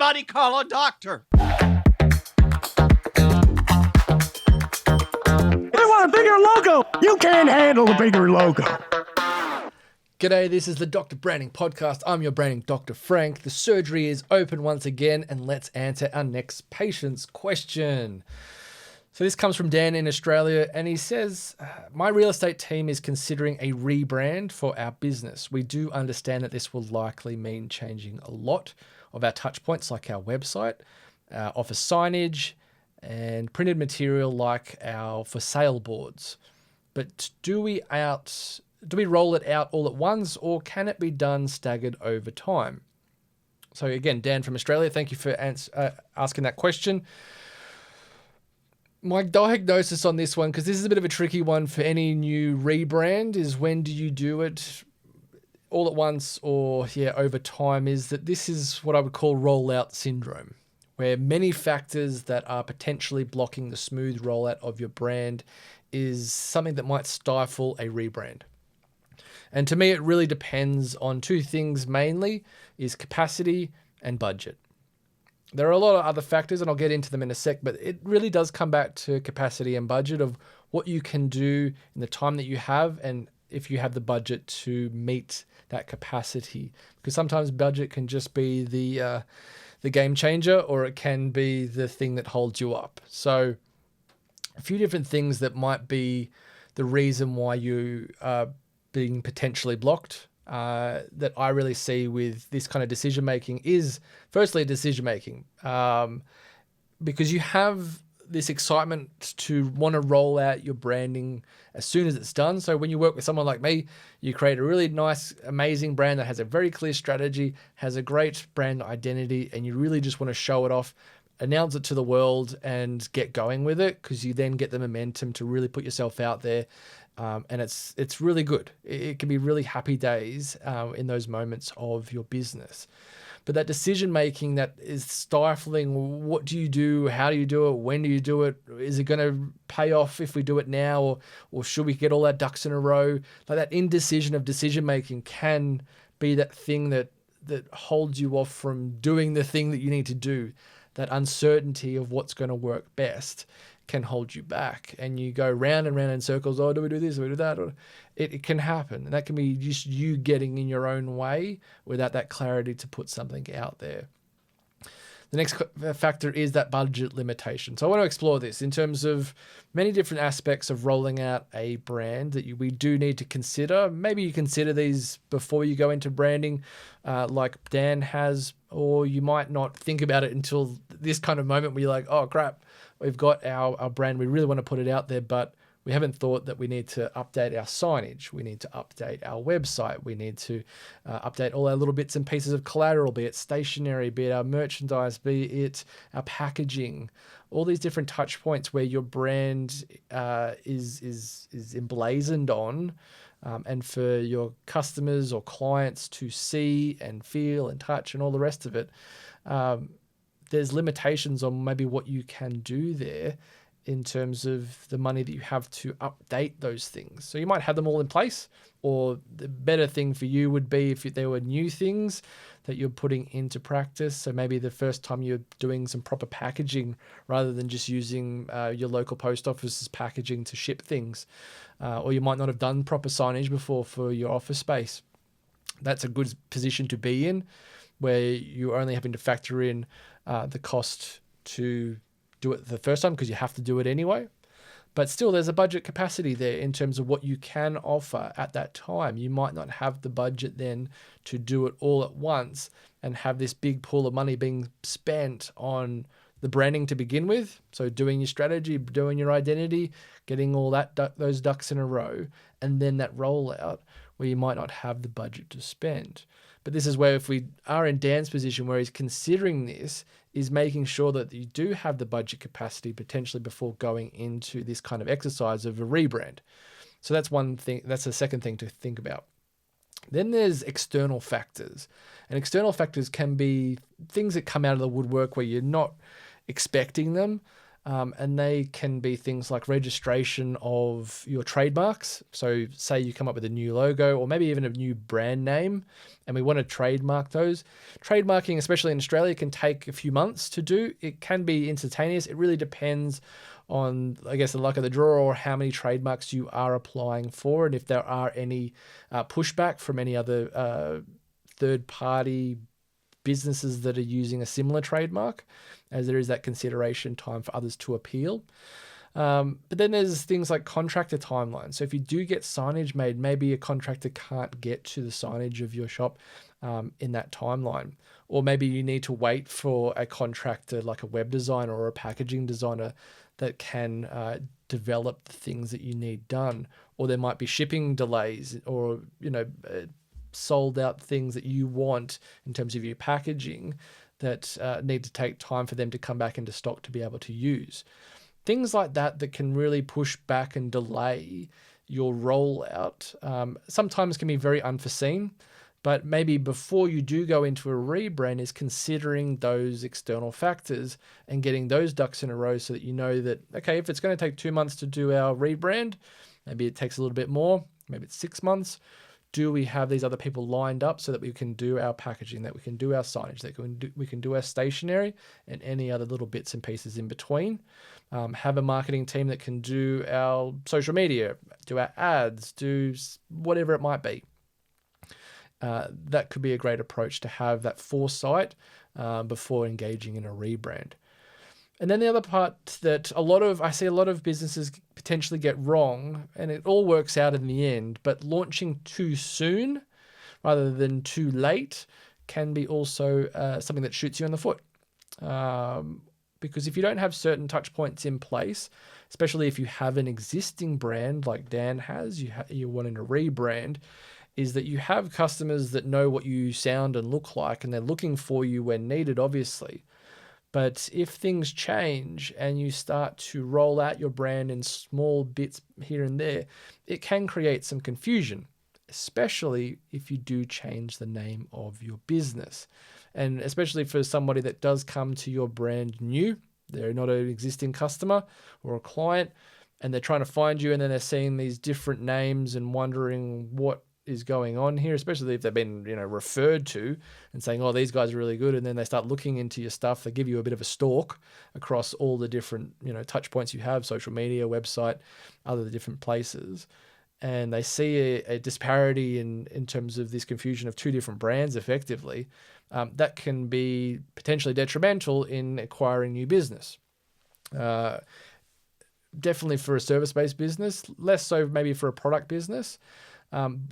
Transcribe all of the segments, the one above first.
Somebody call a doctor. They want a bigger logo. You can't handle a bigger logo. G'day, this is the Dr. Branding Podcast. I'm your branding Dr. Frank. The surgery is open once again, and let's answer our next patient's question. So this comes from Dan in Australia, and he says, my real estate team is considering a rebrand for our business. We do understand that this will likely mean changing a lot of our touch points, like our website, our office signage, and printed material like our for sale boards. But do we roll it out all at once, or can it be done staggered over time? So again, Dan from Australia, thank you for asking that question. My diagnosis on this one, because this is a bit of a tricky one for any new rebrand, is when do you do it all at once or over time, is that this is what I would call rollout syndrome, where many factors that are potentially blocking the smooth rollout of your brand is something that might stifle a rebrand. And to me, it really depends on two things mainly, is capacity and budget. There are a lot of other factors, and I'll get into them in a sec, but it really does come back to capacity and budget of what you can do in the time that you have, and if you have the budget to meet that capacity. Because sometimes budget can just be the game changer, or it can be the thing that holds you up. So a few different things that might be the reason why you are being potentially blocked that I really see with this kind of decision making is firstly decision making, because you have this excitement to want to roll out your branding as soon as it's done. So when you work with someone like me, you create a really nice, amazing brand that has a very clear strategy, has a great brand identity, and you really just want to show it off, announce it to the world, and get going with it, because you then get the momentum to really put yourself out there. And it's really good. It can be really happy days in those moments of your business. But that decision making that is stifling, what do you do? How do you do it? When do you do it? Is it going to pay off if we do it now? Or should we get all our ducks in a row? Like that indecision of decision making can be that thing that holds you off from doing the thing that you need to do. That uncertainty of what's going to work best can hold you back, and you go round and round in circles. Oh, do we do this? Do we do that? Or it can happen, and that can be just you getting in your own way without that clarity to put something out there. The next factor is that budget limitation. So I want to explore this in terms of many different aspects of rolling out a brand that we do need to consider. Maybe you consider these before you go into branding, like Dan has, or you might not think about it until this kind of moment where you're like, oh crap, we've got our brand, we really want to put it out there, but we haven't thought that we need to update our signage. We need to update our website. We need to update all our little bits and pieces of collateral, be it stationery, be it our merchandise, be it our packaging, all these different touch points where your brand is emblazoned on, and for your customers or clients to see and feel and touch and all the rest of it. There's limitations on maybe what you can do there in terms of the money that you have to update those things. So you might have them all in place, or the better thing for you would be if there were new things that you're putting into practice. So maybe the first time you're doing some proper packaging rather than just using your local post office's packaging to ship things. Or you might not have done proper signage before for your office space. That's a good position to be in, where you're only having to factor in the cost to do it the first time, because you have to do it anyway. But still, there's a budget capacity there in terms of what you can offer at that time. You might not have the budget then to do it all at once and have this big pool of money being spent on the branding to begin with. So doing your strategy, doing your identity, getting all those ducks in a row, and then that rollout where you might not have the budget to spend. But this is where, if we are in Dan's position where he's considering this, is making sure that you do have the budget capacity potentially before going into this kind of exercise of a rebrand. So that's one thing. That's the second thing to think about. Then there's external factors. And external factors can be things that come out of the woodwork where you're not expecting them. And they can be things like registration of your trademarks. So say you come up with a new logo or maybe even a new brand name and we want to trademark those. Trademarking, especially in Australia, can take a few months to do. It can be instantaneous. It really depends on, I guess, the luck of the draw or how many trademarks you are applying for and if there are any pushback from any other third-party businesses that are using a similar trademark, as there is that consideration time for others to appeal. But then there's things like contractor timelines. So if you do get signage made, maybe a contractor can't get to the signage of your shop in that timeline. Or maybe you need to wait for a contractor like a web designer or a packaging designer that can develop the things that you need done. Or there might be shipping delays or, sold out things that you want in terms of your packaging that need to take time for them to come back into stock to be able to use. Things like that can really push back and delay your rollout. Sometimes can be very unforeseen, but maybe before you do go into a rebrand is considering those external factors and getting those ducks in a row so that you know that, okay, if it's going to take 2 months to do our rebrand, maybe it takes a little bit more, maybe it's 6 months. Do we have these other people lined up so that we can do our packaging, that we can do our signage, that we can do our stationery and any other little bits and pieces in between? Have a marketing team that can do our social media, do our ads, do whatever it might be. That could be a great approach to have that foresight before engaging in a rebrand. And then the other part that I see a lot of businesses potentially get wrong, and it all works out in the end, but launching too soon rather than too late can be also something that shoots you in the foot. Because if you don't have certain touch points in place, especially if you have an existing brand like Dan has, you're wanting to rebrand, is that you have customers that know what you sound and look like, and they're looking for you when needed, obviously. But if things change and you start to roll out your brand in small bits here and there, it can create some confusion, especially if you do change the name of your business. And especially for somebody that does come to your brand new, they're not an existing customer or a client, and they're trying to find you, and then they're seeing these different names and wondering what is going on here, especially if they've been, referred to and saying, oh, these guys are really good. And then they start looking into your stuff. They give you a bit of a stalk across all the different, touch points you have, social media, website, other different places. And they see a disparity in terms of this confusion of two different brands effectively. That can be potentially detrimental in acquiring new business. Definitely for a service-based business, less so maybe for a product business.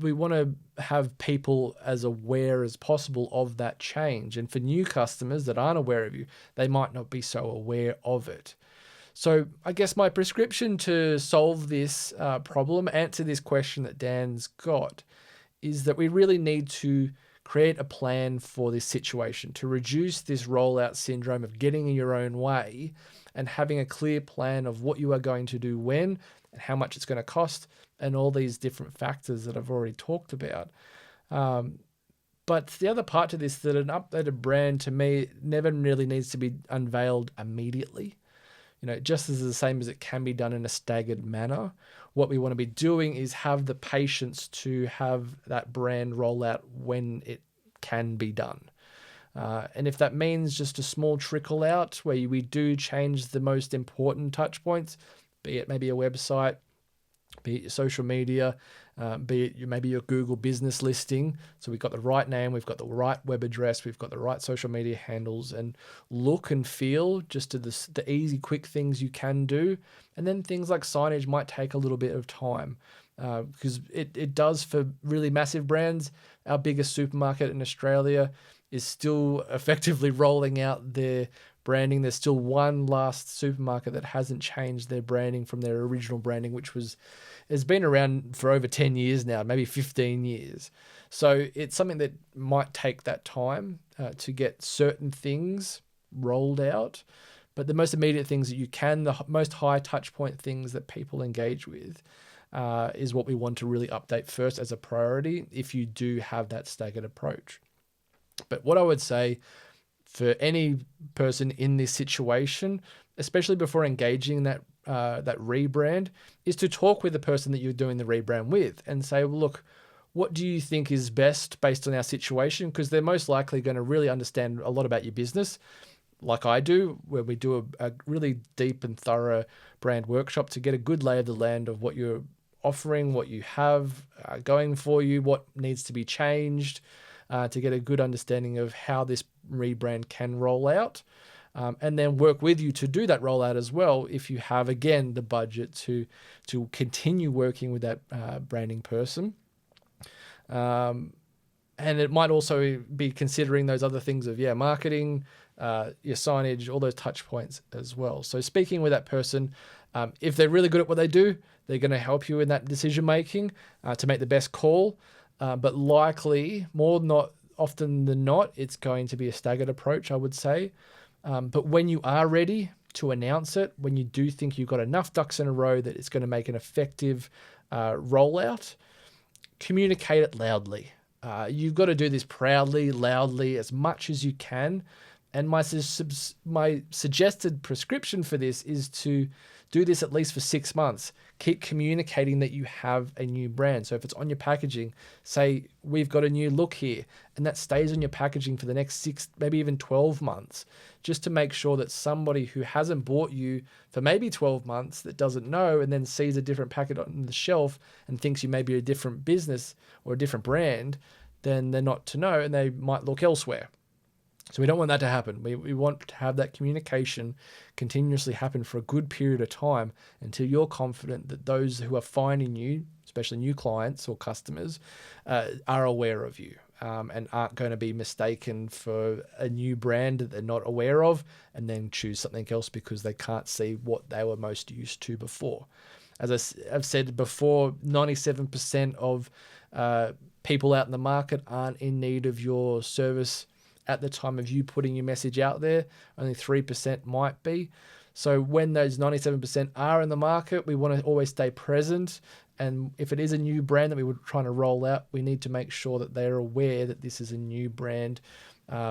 We want to have people as aware as possible of that change. And for new customers that aren't aware of you, they might not be so aware of it. So I guess my prescription to solve this problem, answer this question that Dan's got, is that we really need to create a plan for this situation to reduce this rollout syndrome of getting in your own way and having a clear plan of what you are going to do when and how much it's going to cost and all these different factors that I've already talked about. But the other part to this, that an updated brand to me never really needs to be unveiled immediately. Just as the same as it can be done in a staggered manner. What we want to be doing is have the patience to have that brand roll out when it can be done. And if that means just a small trickle out where we do change the most important touch points, be it maybe a website, be it your social media, be it maybe your Google business listing. So we've got the right name, we've got the right web address, we've got the right social media handles, and look and feel just to the easy, quick things you can do. And then things like signage might take a little bit of time because it does for really massive brands. Our biggest supermarket in Australia is still effectively rolling out their branding. There's still one last supermarket that hasn't changed their branding from their original branding, which has been around for over 10 years now, maybe 15 years. So it's something that might take that time to get certain things rolled out. But the most immediate things that you can, the most high touch point things that people engage with is what we want to really update first as a priority if you do have that staggered approach. But what I would say for any person in this situation, especially before engaging that rebrand, is to talk with the person that you're doing the rebrand with and say, well, look, what do you think is best based on our situation? Because they're most likely going to really understand a lot about your business, like I do, where we do a really deep and thorough brand workshop to get a good lay of the land of what you're offering, what you have going for you, what needs to be changed, to get a good understanding of how this rebrand can roll out. And then work with you to do that rollout as well if you have, again, the budget to continue working with that branding person. And it might also be considering those other things of, marketing, your signage, all those touch points as well. So speaking with that person, if they're really good at what they do, they're going to help you in that decision making to make the best call. But likely, not often than not, it's going to be a staggered approach, I would say. But when you are ready to announce it, when you do think you've got enough ducks in a row that it's going to make an effective rollout, communicate it loudly. You've got to do this proudly, loudly, as much as you can. And my suggested prescription for this is to do this at least for 6 months. Keep communicating that you have a new brand. So if it's on your packaging, say, we've got a new look here, and that stays on your packaging for the next 6, maybe even 12 months, just to make sure that somebody who hasn't bought you for maybe 12 months that doesn't know and then sees a different packet on the shelf and thinks you may be a different business or a different brand, then they're not to know and they might look elsewhere. So we don't want that to happen. We want to have that communication continuously happen for a good period of time until you're confident that those who are finding you, especially new clients or customers, are aware of you and aren't going to be mistaken for a new brand that they're not aware of and then choose something else because they can't see what they were most used to before. As I've said before, 97% of people out in the market aren't in need of your service at the time of you putting your message out there. Only 3% might be. So when those 97% are in the market, we want to always stay present. And if it is a new brand that we were trying to roll out, we need to make sure that they're aware that this is a new brand.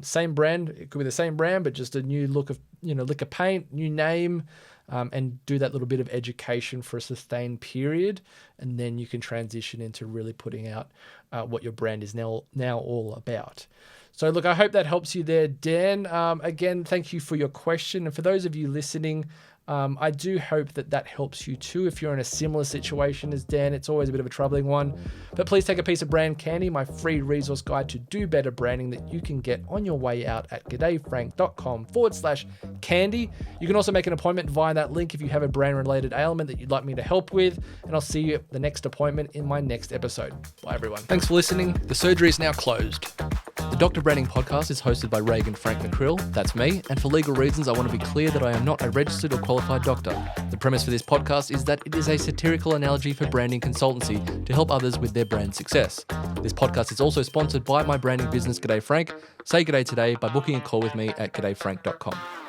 Same brand, it could be the same brand, but just a new look of, lick of paint, new name, and do that little bit of education for a sustained period. And then you can transition into really putting out what your brand is now all about. So look, I hope that helps you there, Dan. Again, thank you for your question. And for those of you listening, I do hope that helps you too. If you're in a similar situation as Dan, it's always a bit of a troubling one. But please take a piece of Brand Candy, my free resource guide to do better branding that you can get on your way out at g'dayfrank.com/candy. You can also make an appointment via that link if you have a brand-related ailment that you'd like me to help with. And I'll see you at the next appointment in my next episode. Bye, everyone. Thanks for listening. The surgery is now closed. The Dr. Branding Podcast is hosted by Reagan Frank McCrill, that's me, and for legal reasons I want to be clear that I am not a registered or qualified doctor. The premise for this podcast is that it is a satirical analogy for branding consultancy to help others with their brand success. This podcast is also sponsored by my branding business, G'day Frank. Say g'day today by booking a call with me at g'dayfrank.com.